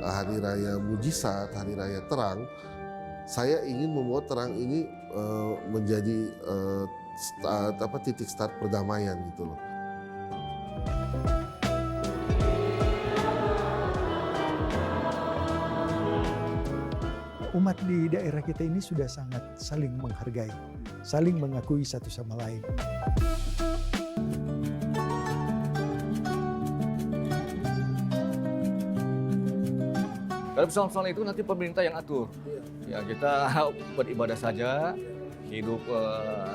Hari Raya Mujizat, Hari Raya Terang, saya ingin membuat terang ini menjadi titik start perdamaian gitu loh. Umat di daerah kita ini sudah sangat saling menghargai, saling mengakui satu sama lain. Dalam persoalan itu nanti pemerintah yang atur. Ya kita beribadah saja, hidup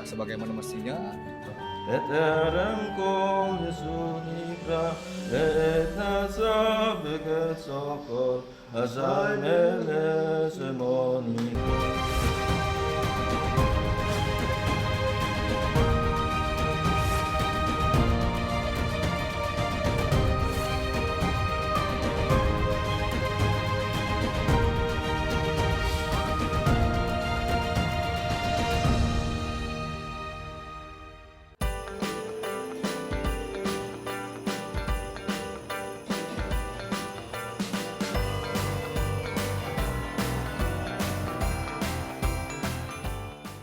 sebagaimana mestinya.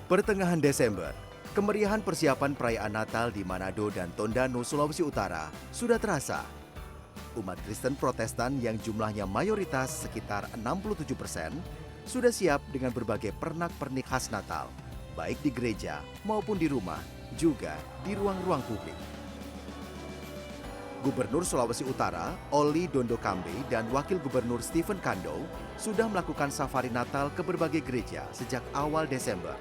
Pertengahan Desember, kemeriahan persiapan perayaan Natal di Manado dan Tondano, Sulawesi Utara sudah terasa. Umat Kristen Protestan yang jumlahnya mayoritas sekitar 67% sudah siap dengan berbagai pernak-pernik khas Natal, baik di gereja maupun di rumah, juga di ruang-ruang publik. Gubernur Sulawesi Utara, Oli Dondo Kambe, dan Wakil Gubernur Stephen Kando sudah melakukan safari Natal ke berbagai gereja sejak awal Desember.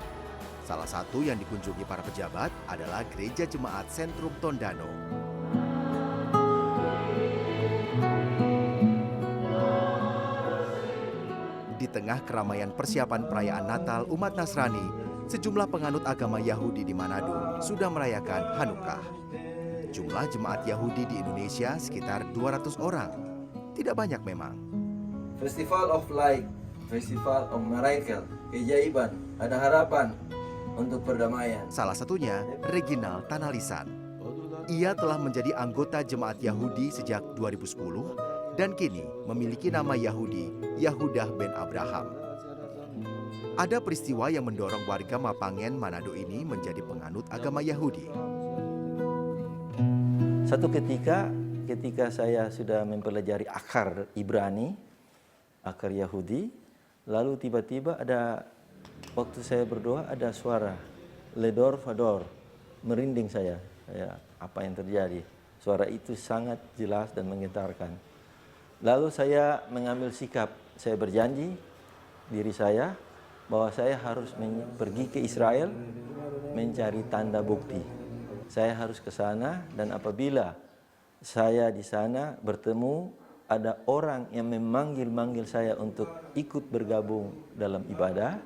Salah satu yang dikunjungi para pejabat adalah Gereja Jemaat Sentrum Tondano. Di tengah keramaian persiapan perayaan Natal umat Nasrani, sejumlah penganut agama Yahudi di Manado sudah merayakan Hanukkah. Jumlah jemaat Yahudi di Indonesia sekitar 200 orang. Tidak banyak memang. Festival of Light, Festival of Miracle, keajaiban, ada harapan untuk perdamaian. Salah satunya Reginald Tanalisan. Ia telah menjadi anggota jemaat Yahudi sejak 2010 dan kini memiliki nama Yahudi Yahudah ben Abraham. Ada peristiwa yang mendorong warga Mapangen, Manado ini menjadi penganut agama Yahudi. Satu ketika saya sudah mempelajari akar Ibrani, akar Yahudi, lalu tiba-tiba ada waktu saya berdoa ada suara ledor fador, merinding saya. Apa yang terjadi? Suara itu sangat jelas dan menggetarkan. Lalu saya mengambil sikap, saya berjanji diri saya bahwa saya harus pergi ke Israel mencari tanda bukti. Saya harus ke sana dan apabila saya di sana bertemu ada orang yang memanggil saya untuk ikut bergabung dalam ibadah,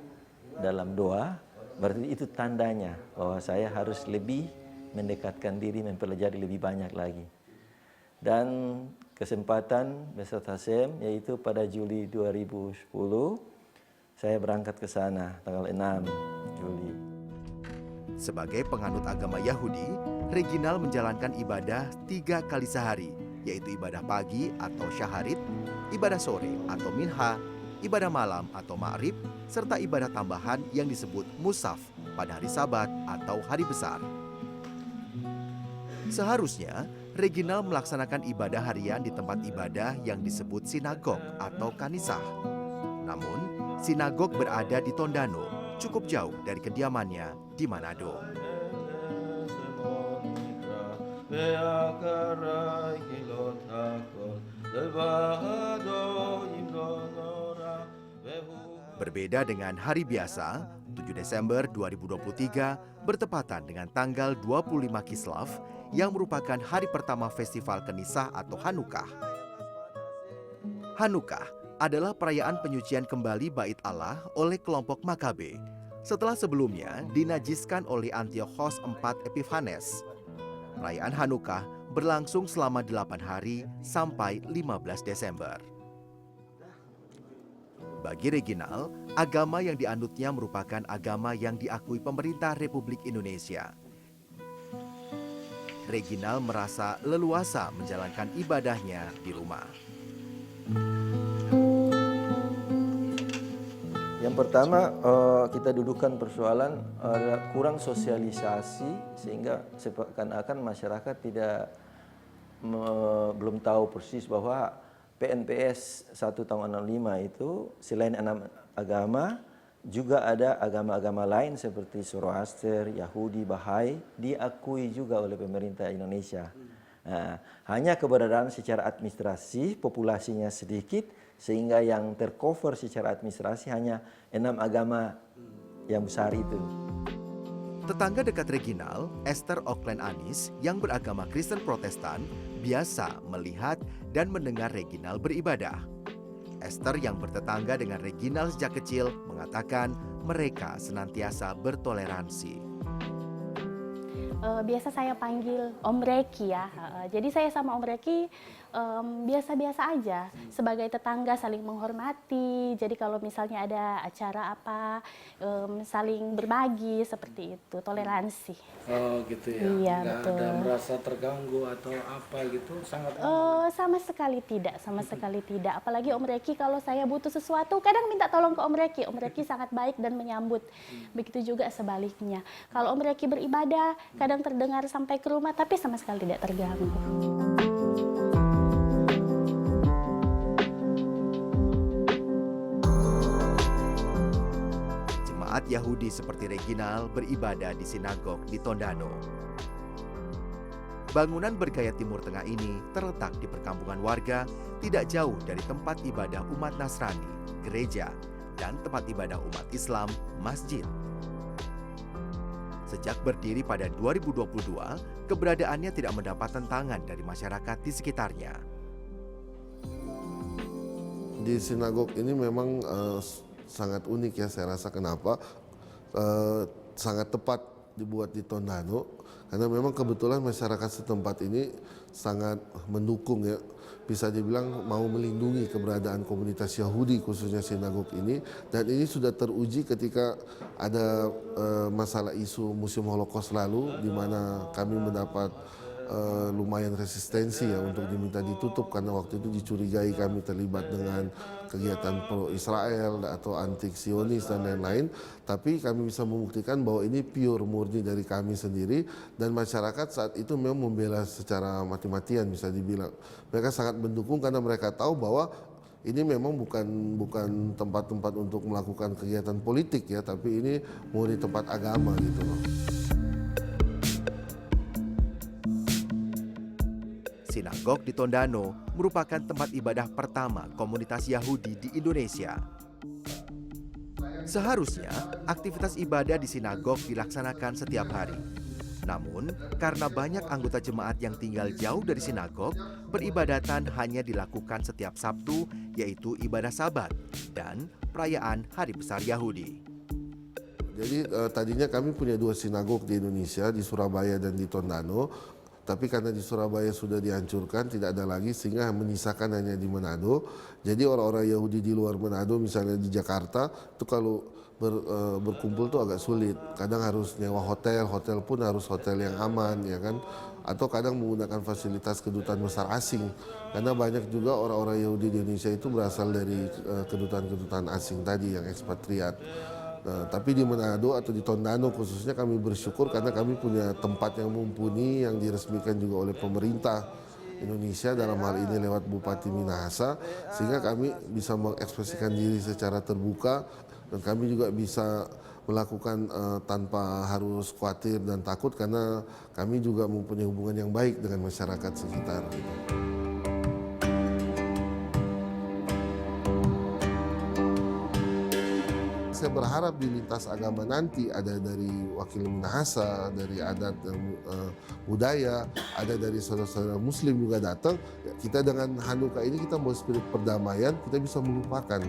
dalam doa, berarti itu tandanya bahwa saya harus lebih mendekatkan diri, mempelajari lebih banyak lagi. Dan kesempatan Besat Hasem yaitu pada Juli 2010, saya berangkat ke sana tanggal 6 Juli. Sebagai penganut agama Yahudi, Reginald menjalankan ibadah 3 kali sehari, yaitu ibadah pagi atau syaharit, ibadah sore atau minha, ibadah malam atau ma'rib, serta ibadah tambahan yang disebut musaf pada hari Sabat atau hari besar. Seharusnya, Reginald melaksanakan ibadah harian di tempat ibadah yang disebut sinagog atau kanisah. Namun, sinagog berada di Tondano, cukup jauh dari kediamannya di Manado. Berbeda dengan hari biasa, 7 Desember 2023 bertepatan dengan tanggal 25 Kislev yang merupakan hari pertama Festival Kenisah atau Hanukkah. Hanukkah adalah perayaan penyucian kembali Bait Allah oleh kelompok Makabe setelah sebelumnya dinajiskan oleh Antiochos IV Epiphanes. Perayaan Hanukkah berlangsung selama 8 hari sampai 15 Desember. Bagi Reginal, agama yang dianutnya merupakan agama yang diakui pemerintah Republik Indonesia. Reginal merasa leluasa menjalankan ibadahnya di rumah. Yang pertama, kita dudukan persoalan kurang sosialisasi sehingga seakan-akan masyarakat belum tahu persis bahwa PNPS 1 tahun 65 itu selain 6 agama, juga ada agama-agama lain seperti Zoroaster, Yahudi, Bahai diakui juga oleh pemerintah Indonesia. Nah, hanya keberadaan secara administrasi populasinya sedikit sehingga yang tercover secara administrasi hanya 6 agama yang besar itu. Tetangga dekat Reginal, Esther Ocklen Anis yang beragama Kristen Protestan, biasa melihat dan mendengar Reginal beribadah. Esther yang bertetangga dengan Reginal sejak kecil mengatakan mereka senantiasa bertoleransi. Biasa saya panggil Om Reki ya. Jadi saya sama Om Reki biasa-biasa aja. Sebagai tetangga saling menghormati. Jadi kalau misalnya ada acara apa, saling berbagi seperti itu, toleransi. Oh gitu ya. Iya, Nggak betul. ada merasa terganggu atau apa gitu, sangat Sama sekali tidak, sama sekali tidak. Apalagi Om Reki kalau saya butuh sesuatu, kadang minta tolong ke Om Reki. Om Reki sangat baik dan menyambut. Begitu juga sebaliknya. Kalau Om Reki beribadah, kadang terdengar sampai ke rumah, tapi sama sekali tidak terganggu. Jemaat Yahudi seperti Reginal beribadah di sinagog di Tondano. Bangunan bergaya Timur Tengah ini terletak di perkampungan warga tidak jauh dari tempat ibadah umat Nasrani, gereja, dan tempat ibadah umat Islam, masjid. Sejak berdiri pada 2022, keberadaannya tidak mendapat tentangan dari masyarakat di sekitarnya. Di sinagog ini memang sangat unik ya, saya rasa. Kenapa sangat tepat dibuat di Tondano, karena memang kebetulan masyarakat setempat ini sangat mendukung ya, bisa dibilang mau melindungi keberadaan komunitas Yahudi khususnya sinagog ini, dan ini sudah teruji ketika ada masalah isu Museum Holocaust lalu, di mana kami mendapat lumayan resistensi ya untuk diminta ditutup karena waktu itu dicurigai kami terlibat dengan kegiatan pro Israel atau anti Zionis dan lain-lain, tapi kami bisa membuktikan bahwa ini pure murni dari kami sendiri, dan masyarakat saat itu memang membela secara mati-matian bisa dibilang. Mereka sangat mendukung karena mereka tahu bahwa ini memang bukan tempat-tempat untuk melakukan kegiatan politik ya, tapi ini murni tempat agama gitu loh. Sinagog di Tondano merupakan tempat ibadah pertama komunitas Yahudi di Indonesia. Seharusnya aktivitas ibadah di sinagog dilaksanakan setiap hari. Namun, karena banyak anggota jemaat yang tinggal jauh dari sinagog, peribadatan hanya dilakukan setiap Sabtu, yaitu ibadah Sabat dan perayaan Hari Besar Yahudi. Jadi tadinya kami punya 2 sinagog di Indonesia, di Surabaya dan di Tondano. Tapi karena di Surabaya sudah dihancurkan, tidak ada lagi, sehingga menyisakan hanya di Manado. Jadi orang-orang Yahudi di luar Manado, misalnya di Jakarta, itu kalau berkumpul tuh agak sulit. Kadang harus nyewa hotel, hotel pun harus hotel yang aman, ya kan? Atau kadang menggunakan fasilitas kedutaan besar asing. Karena banyak juga orang-orang Yahudi di Indonesia itu berasal dari kedutaan-kedutaan asing tadi yang ekspatriat. Nah, tapi di Manado atau di Tondano khususnya kami bersyukur karena kami punya tempat yang mumpuni yang diresmikan juga oleh pemerintah Indonesia, dalam hal ini lewat Bupati Minahasa, sehingga kami bisa mengekspresikan diri secara terbuka, dan kami juga bisa melakukan tanpa harus khawatir dan takut karena kami juga mempunyai hubungan yang baik dengan masyarakat sekitar. Saya berharap di lintas agama nanti ada dari wakil Minahasa, dari adat dan budaya, ada dari saudara-saudara Muslim juga datang. Kita dengan Hanukkah ini kita mau spirit perdamaian, kita bisa melupakan.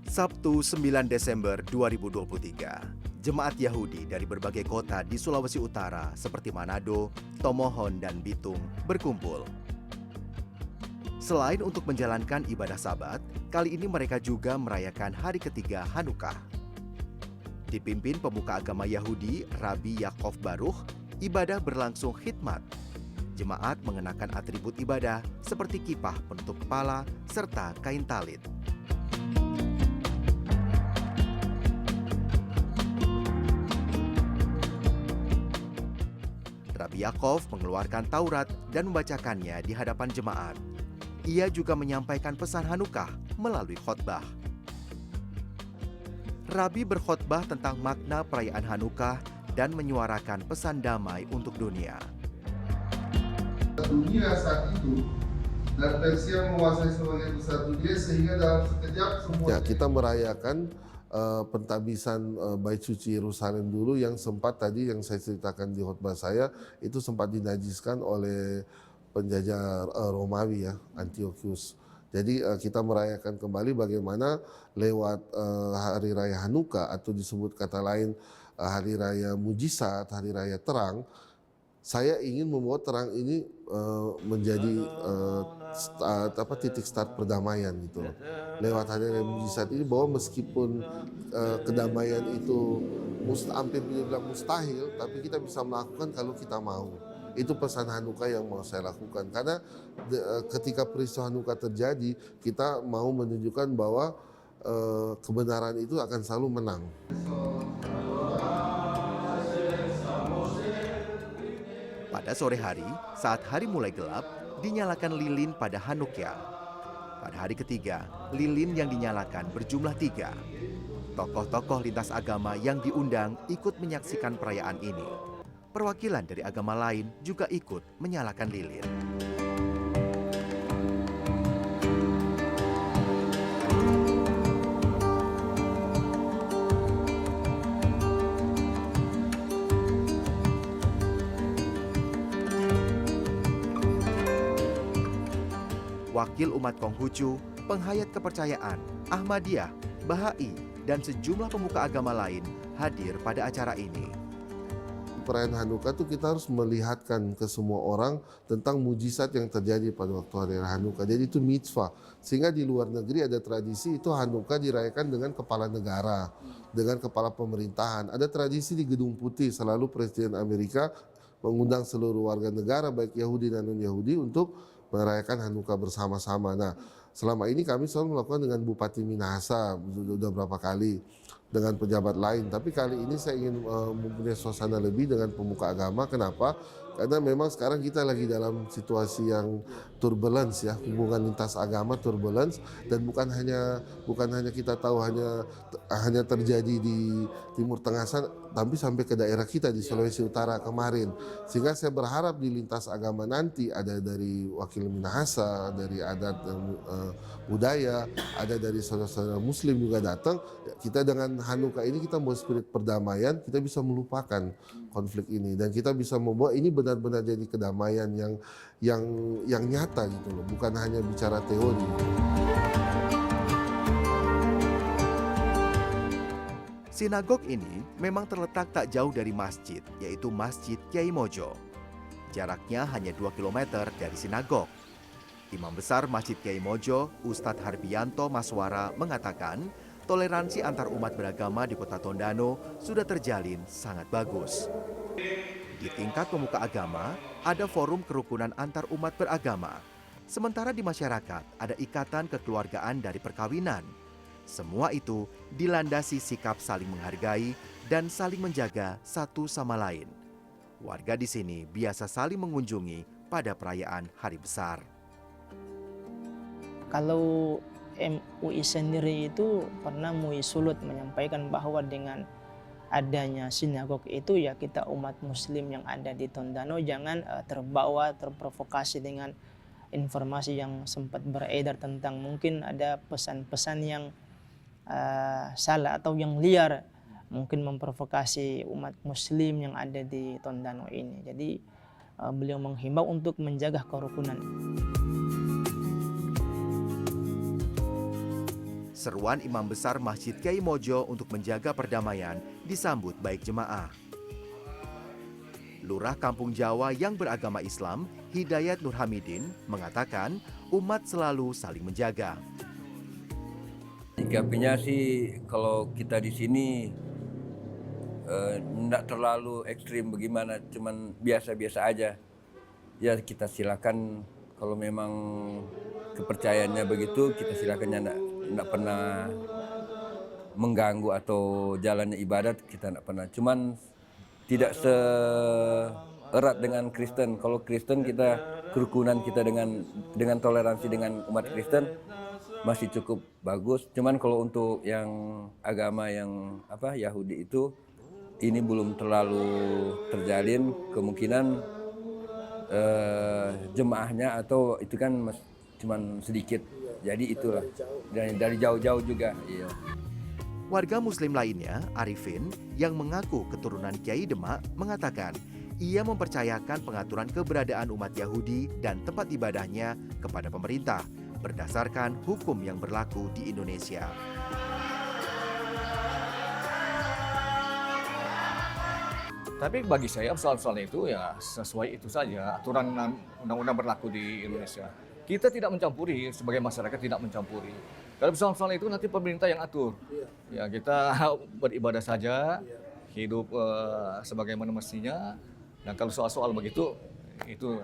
Sabtu 9 Desember 2023, jemaat Yahudi dari berbagai kota di Sulawesi Utara seperti Manado, Tomohon, dan Bitung berkumpul. Selain untuk menjalankan ibadah Sabat, kali ini mereka juga merayakan hari ketiga Hanukkah. Dipimpin pemuka agama Yahudi, Rabbi Yaakov Baruch, ibadah berlangsung khidmat. Jemaat mengenakan atribut ibadah seperti kippah penutup kepala serta kain talit. Rabbi Yaakov mengeluarkan Taurat dan membacakannya di hadapan jemaat. Ia juga menyampaikan pesan Hanukkah melalui khotbah. Rabbi berkhotbah tentang makna perayaan Hanukkah dan menyuarakan pesan damai untuk dunia. Dunia saat itu dan Persia menguasai sebagian besar dunia sehingga dalam sekejap semua. Ya, kita merayakan pentabisan bait suci Yerusalem dulu yang sempat tadi yang saya ceritakan di khotbah saya itu sempat dinajiskan oleh penjajah Romawi ya, Antiochus. Jadi kita merayakan kembali bagaimana lewat hari raya Hanukkah atau disebut kata lain hari raya mujizat, hari raya terang. Saya ingin membuat terang ini menjadi titik start perdamaian gitu loh. Lewat hari raya mujizat ini bahwa meskipun kedamaian itu hampir dibilang mustahil, tapi kita bisa melakukan kalau kita mau. Itu pesan Hanukkah yang mau saya lakukan. Karena ketika peristiwa Hanukkah terjadi, kita mau menunjukkan bahwa kebenaran itu akan selalu menang. Pada sore hari, saat hari mulai gelap, dinyalakan lilin pada Hanukkah. Pada hari ketiga, lilin yang dinyalakan berjumlah 3. Tokoh-tokoh lintas agama yang diundang ikut menyaksikan perayaan ini. Perwakilan dari agama lain juga ikut menyalakan lilin. Wakil umat Konghucu, penghayat kepercayaan, Ahmadiyah, Bahai, dan sejumlah pemuka agama lain hadir pada acara ini. Perayaan Hanukkah itu kita harus melihatkan ke semua orang tentang mujizat yang terjadi pada waktu hari Hanukkah. Jadi itu mitzvah. Sehingga di luar negeri ada tradisi itu Hanukkah dirayakan dengan kepala negara, dengan kepala pemerintahan. Ada tradisi di Gedung Putih selalu Presiden Amerika mengundang seluruh warga negara baik Yahudi dan non-Yahudi untuk merayakan Hanukkah bersama-sama. Nah, selama ini kami selalu melakukan dengan Bupati Minahasa, sudah berapa kali, dengan pejabat lain. Tapi kali ini saya ingin mempunyai suasana lebih dengan pemuka agama. Kenapa? Karena memang sekarang kita lagi dalam situasi yang turbulence ya, hubungan lintas agama turbulence, dan bukan hanya kita tahu hanya terjadi di Timur Tengah sana, tapi sampai ke daerah kita di Sulawesi Utara kemarin. Sehingga saya berharap di lintas agama nanti ada dari wakil Minahasa, dari adat dan budaya, ada dari saudara-saudara Muslim juga datang. Kita dengan Hanukkah ini kita membawa spirit perdamaian, kita bisa melupakan konflik ini dan kita bisa membawa ini benar-benar jadi kedamaian yang nyata gitu loh, bukan hanya bicara teori. Sinagog ini memang terletak tak jauh dari masjid, yaitu Masjid Kiai Mojo. Jaraknya hanya 2 km dari sinagog. Imam Besar Masjid Kiai Mojo, Ustadz Harbianto Maswara mengatakan, toleransi antar umat beragama di Kota Tondano sudah terjalin sangat bagus. Di tingkat pemuka agama, ada forum kerukunan antar umat beragama. Sementara di masyarakat, ada ikatan kekeluargaan dari perkawinan. Semua itu dilandasi sikap saling menghargai dan saling menjaga satu sama lain. Warga di sini biasa saling mengunjungi pada perayaan hari besar. Kalau MUI sendiri itu pernah MUI Sulut menyampaikan bahwa dengan adanya sinagog itu ya kita umat muslim yang ada di Tondano jangan terbawa, terprovokasi dengan informasi yang sempat beredar tentang mungkin ada pesan-pesan yang salah atau yang liar mungkin memprovokasi umat muslim yang ada di Tondano ini. Jadi beliau menghimbau untuk menjaga kerukunan. seruan Imam Besar Masjid Kiai Mojo untuk menjaga perdamaian disambut baik jemaah. Lurah Kampung Jawa yang beragama Islam, Hidayat Nur Hamidin, mengatakan umat selalu saling menjaga. Sikapinya sih kalau kita di sini enggak terlalu ekstrim bagaimana, cuman biasa-biasa aja. Ya kita silakan kalau memang kepercayaannya begitu, kita silakan, enggak pernah mengganggu atau jalannya ibadat, kita enggak pernah. Cuman tidak seerat dengan Kristen. Kalau Kristen kita kerukunan kita dengan toleransi dengan umat Kristen masih cukup bagus. Cuman kalau untuk yang agama yang Yahudi itu ini belum terlalu terjalin, kemungkinan jemaahnya atau itu kan cuman sedikit. Jadi itulah dari jauh-jauh juga. Iya. Warga Muslim lainnya, Arifin, yang mengaku keturunan Kiai Demak, mengatakan ia mempercayakan pengaturan keberadaan umat Yahudi dan tempat ibadahnya kepada pemerintah berdasarkan hukum yang berlaku di Indonesia. Tapi bagi saya soal-soal itu ya sesuai itu saja, aturan undang-undang berlaku di Indonesia. Kita tidak mencampuri, sebagai masyarakat tidak mencampuri. Kalau soal-soal itu nanti pemerintah yang atur. Ya kita beribadah saja, hidup sebagaimana mestinya. Dan kalau soal-soal begitu, itu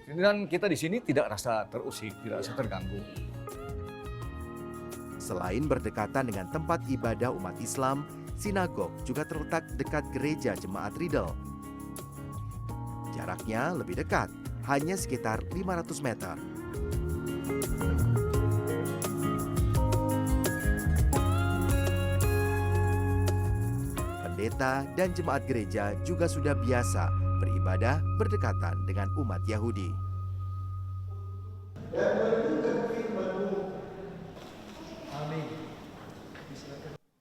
dan kita di sini tidak rasa terusik, tidak rasa terganggu. Selain berdekatan dengan tempat ibadah umat Islam, sinagog juga terletak dekat gereja jemaat Riedel. Jaraknya lebih dekat, hanya sekitar 500 meter. Pendeta dan jemaat gereja juga sudah biasa beribadah berdekatan dengan umat Yahudi.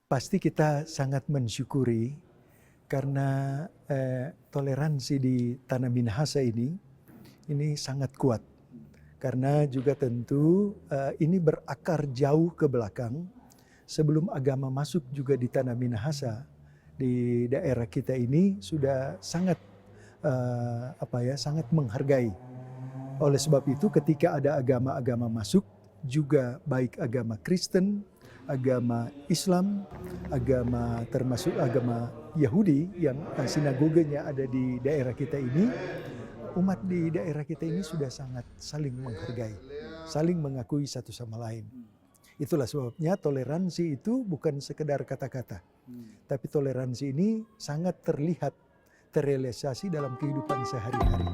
Pasti kita sangat mensyukuri karena toleransi di Tanah Minahasa ini sangat kuat. Karena juga tentu ini berakar jauh ke belakang. Sebelum agama masuk juga di Tanah Minahasa, di daerah kita ini sudah sangat sangat menghargai. Oleh sebab itu ketika ada agama-agama masuk, juga baik agama Kristen, agama Islam, agama termasuk agama Yahudi yang sinagoganya ada di daerah kita ini, umat di daerah kita ini sudah sangat saling menghargai, saling mengakui satu sama lain. Itulah sebabnya toleransi itu bukan sekedar kata-kata, tapi toleransi ini sangat terlihat, terrealisasi dalam kehidupan sehari-hari.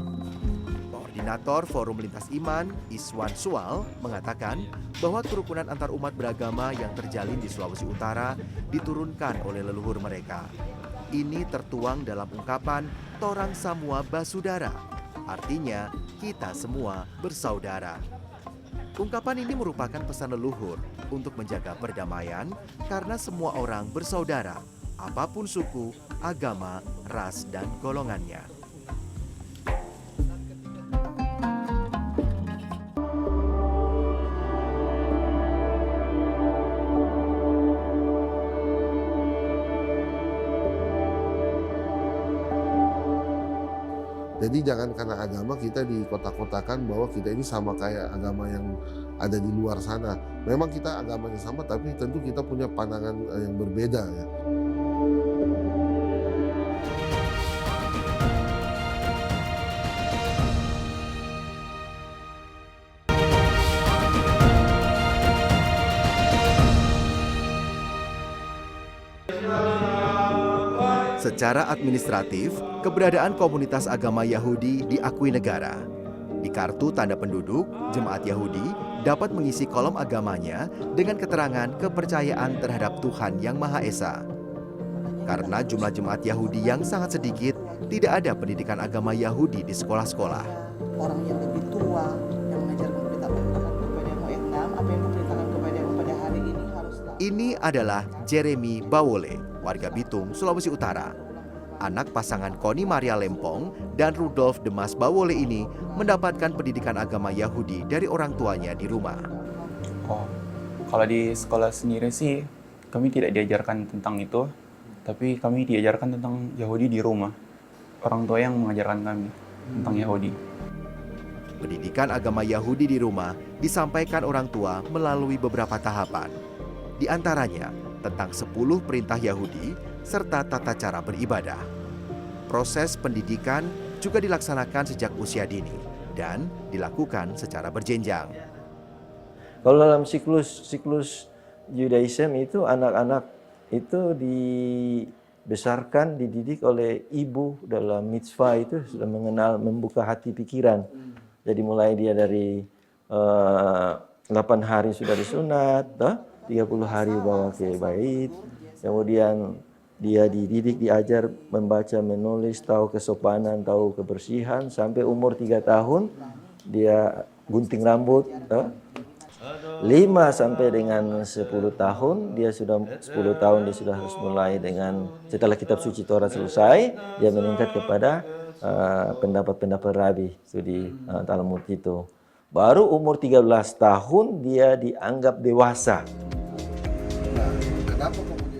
Koordinator Forum Lintas Iman, Iswan Sual, mengatakan bahwa kerukunan antar umat beragama yang terjalin di Sulawesi Utara diturunkan oleh leluhur mereka. Ini tertuang dalam ungkapan Torang Samua Basudara, artinya kita semua bersaudara. Ungkapan ini merupakan pesan leluhur untuk menjaga perdamaian karena semua orang bersaudara, apapun suku, agama, ras, dan golongannya. Jadi jangan karena agama kita dikotak-kotakan bahwa kita ini sama kayak agama yang ada di luar sana. Memang kita agamanya sama, tapi tentu kita punya pandangan yang berbeda ya. Secara administratif, keberadaan komunitas agama Yahudi diakui negara. Di kartu tanda penduduk, jemaat Yahudi dapat mengisi kolom agamanya dengan keterangan kepercayaan terhadap Tuhan Yang Maha Esa. Karena jumlah jemaat Yahudi yang sangat sedikit, tidak ada pendidikan agama Yahudi di sekolah-sekolah. Orang yang lebih tua yang mengajarkan kita kepada moyang apa yang diberitakan kepada pada hari ini harus tahu. Ini adalah Jeremy Bawole, warga Bitung, Sulawesi Utara. Anak pasangan Koni Maria Lempong dan Rudolf Demas Bawole ini mendapatkan pendidikan agama Yahudi dari orang tuanya di rumah. Kalau di sekolah sendiri sih kami tidak diajarkan tentang itu, tapi kami diajarkan tentang Yahudi di rumah. Orang tua yang mengajarkan kami tentang Yahudi. Pendidikan agama Yahudi di rumah disampaikan orang tua melalui beberapa tahapan. Di antaranya tentang 10 perintah Yahudi serta tata cara beribadah. Proses pendidikan juga dilaksanakan sejak usia dini dan dilakukan secara berjenjang. Kalau dalam siklus Judaism itu anak-anak itu dibesarkan, dididik oleh ibu dalam mitzvah itu sudah mengenal, membuka hati pikiran. Jadi mulai dia dari 8 hari sudah disunat, 30 hari bawa ke bait, kemudian dia dididik, diajar membaca, menulis, tahu kesopanan, tahu kebersihan, sampai umur 3 tahun dia gunting rambut. 5 sampai dengan 10 tahun dia sudah 10 tahun dia sudah harus mulai dengan, setelah kitab suci Torah selesai, dia meningkat kepada pendapat-pendapat rabi itu di Talmud itu. Baru umur 13 tahun dia dianggap dewasa.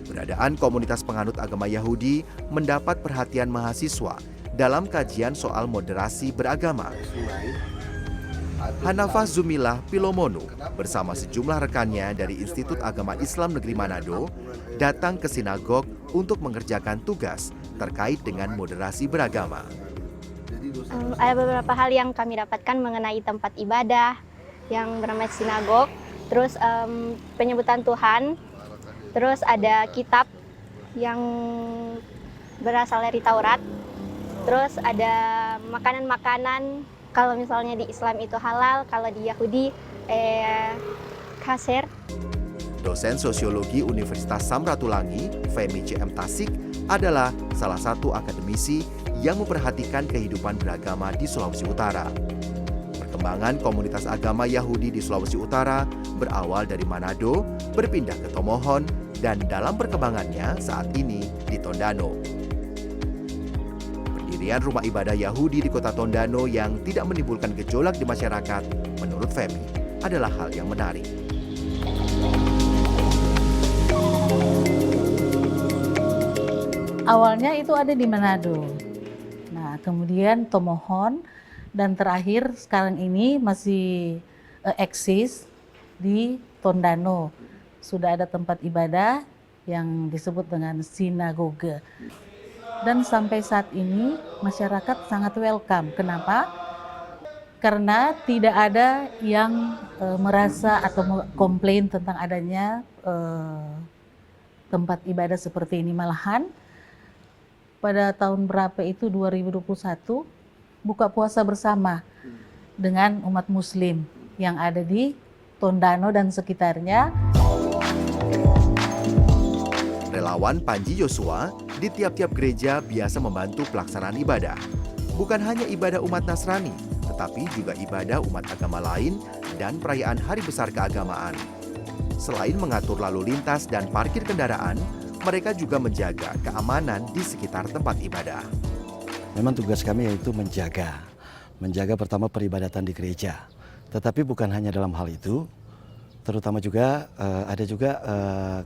Keberadaan komunitas penganut agama Yahudi mendapat perhatian mahasiswa dalam kajian soal moderasi beragama. Hanafah Zumilah Pilomonu bersama sejumlah rekannya dari Institut Agama Islam Negeri Manado datang ke sinagog untuk mengerjakan tugas terkait dengan moderasi beragama. Ada beberapa hal yang kami dapatkan mengenai tempat ibadah yang bernama sinagog, terus penyebutan Tuhan, terus ada kitab yang berasal dari Taurat, terus ada makanan-makanan. Kalau misalnya di Islam itu halal, kalau di Yahudi kasir. Dosen Sosiologi Universitas Samratulangi, Femi CM Tasik, adalah salah satu akademisi yang memperhatikan kehidupan beragama di Sulawesi Utara. Perkembangan komunitas agama Yahudi di Sulawesi Utara berawal dari Manado, berpindah ke Tomohon, dan dalam perkembangannya saat ini di Tondano. Pendirian rumah ibadah Yahudi di kota Tondano yang tidak menimbulkan gejolak di masyarakat, menurut Femi, adalah hal yang menarik. Awalnya itu ada di Manado. Nah, kemudian Tomohon, dan terakhir sekarang ini masih eksis di Tondano. Sudah ada tempat ibadah yang disebut dengan sinagoge. Dan sampai saat ini masyarakat sangat welcome. Kenapa? Karena tidak ada yang merasa atau komplain tentang adanya tempat ibadah seperti ini. Malahan pada tahun berapa itu 2021 buka puasa bersama dengan umat muslim yang ada di Tondano dan sekitarnya. Relawan Panji Yosua di tiap-tiap gereja biasa membantu pelaksanaan ibadah. Bukan hanya ibadah umat Nasrani, tetapi juga ibadah umat agama lain dan perayaan hari besar keagamaan. Selain mengatur lalu lintas dan parkir kendaraan, mereka juga menjaga keamanan di sekitar tempat ibadah. Memang tugas kami yaitu menjaga pertama peribadatan di gereja. Tetapi bukan hanya dalam hal itu, terutama juga ada juga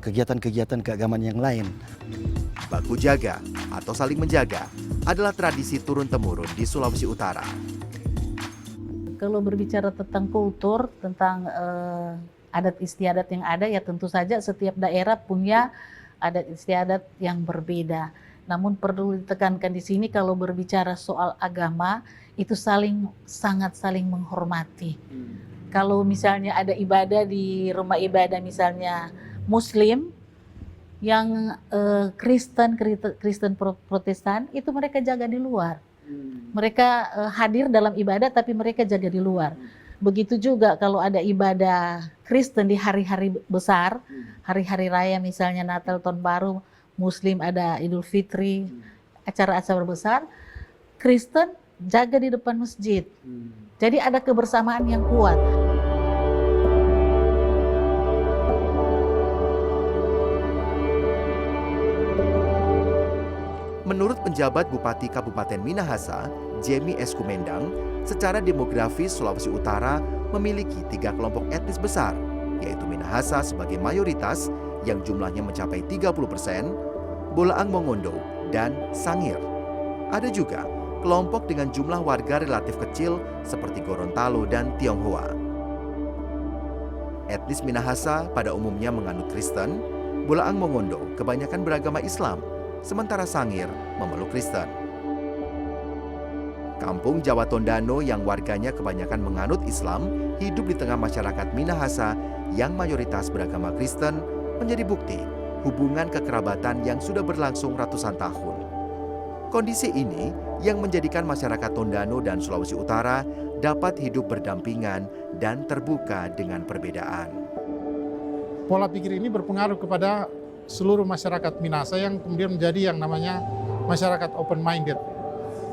kegiatan-kegiatan keagamaan yang lain. Baku jaga atau saling menjaga adalah tradisi turun-temurun di Sulawesi Utara. Kalau berbicara tentang kultur, tentang adat istiadat yang ada, ya tentu saja setiap daerah punya adat istiadat yang berbeda. Namun perlu ditekankan di sini kalau berbicara soal agama itu sangat saling menghormati. Kalau misalnya ada ibadah di rumah ibadah misalnya Muslim yang Kristen Protestan itu mereka jaga di luar. Mereka hadir dalam ibadah tapi mereka jaga di luar. Begitu juga kalau ada ibadah Kristen di hari-hari besar, hari-hari raya misalnya Natal, Tahun Baru, Muslim ada Idul Fitri, acara-acara besar, Kristen jaga di depan masjid. Jadi ada kebersamaan yang kuat. Menurut penjabat Bupati Kabupaten Minahasa, Jemi Eskumendang, secara demografis Sulawesi Utara memiliki 3 kelompok etnis besar, yaitu Minahasa, Minahasa sebagai mayoritas yang jumlahnya mencapai 30%, Bolaang Mongondo, dan Sangir. Ada juga kelompok dengan jumlah warga relatif kecil seperti Gorontalo dan Tionghoa. Etnis Minahasa pada umumnya menganut Kristen, Bolaang Mongondo kebanyakan beragama Islam, sementara Sangir memeluk Kristen. Kampung Jawa Tondano yang warganya kebanyakan menganut Islam hidup di tengah masyarakat Minahasa yang mayoritas beragama Kristen menjadi bukti hubungan kekerabatan yang sudah berlangsung ratusan tahun. Kondisi ini yang menjadikan masyarakat Tondano dan Sulawesi Utara dapat hidup berdampingan dan terbuka dengan perbedaan. Pola pikir ini berpengaruh kepada seluruh masyarakat Minahasa yang kemudian menjadi yang namanya masyarakat open-minded.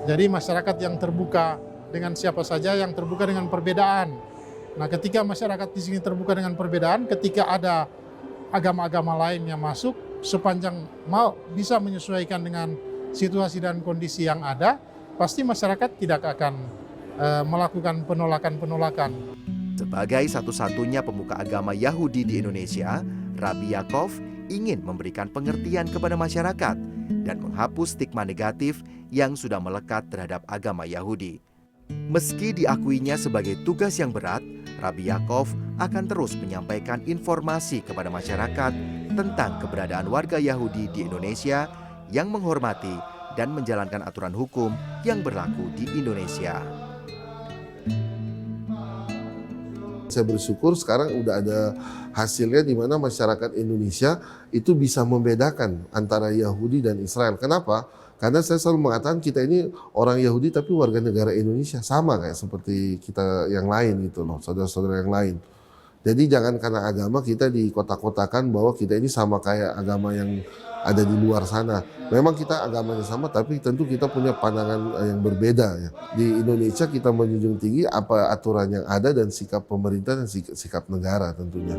Jadi masyarakat yang terbuka dengan siapa saja, yang terbuka dengan perbedaan. Nah, ketika masyarakat di sini terbuka dengan perbedaan, ketika ada agama-agama lain yang masuk, sepanjang mau bisa menyesuaikan dengan situasi dan kondisi yang ada, pasti masyarakat tidak akan melakukan penolakan-penolakan. Sebagai satu-satunya pemuka agama Yahudi di Indonesia, Rabbi Yaakov ingin memberikan pengertian kepada masyarakat dan menghapus stigma negatif yang sudah melekat terhadap agama Yahudi. Meski diakuinya sebagai tugas yang berat, Rabbi Yaakov akan terus menyampaikan informasi kepada masyarakat tentang keberadaan warga Yahudi di Indonesia yang menghormati dan menjalankan aturan hukum yang berlaku di Indonesia. Saya bersyukur sekarang udah ada hasilnya di mana masyarakat Indonesia itu bisa membedakan antara Yahudi dan Israel. Kenapa? Karena saya selalu mengatakan kita ini orang Yahudi tapi warga negara Indonesia, sama kayak seperti kita yang lain gitu loh, saudara-saudara yang lain. Jadi jangan karena agama kita dikotak-kotakan bahwa kita ini sama kayak agama yang ada di luar sana. Memang kita agamanya sama, tapi tentu kita punya pandangan yang berbeda ya. Di Indonesia kita menjunjung tinggi apa aturan yang ada dan sikap pemerintah dan sikap negara tentunya.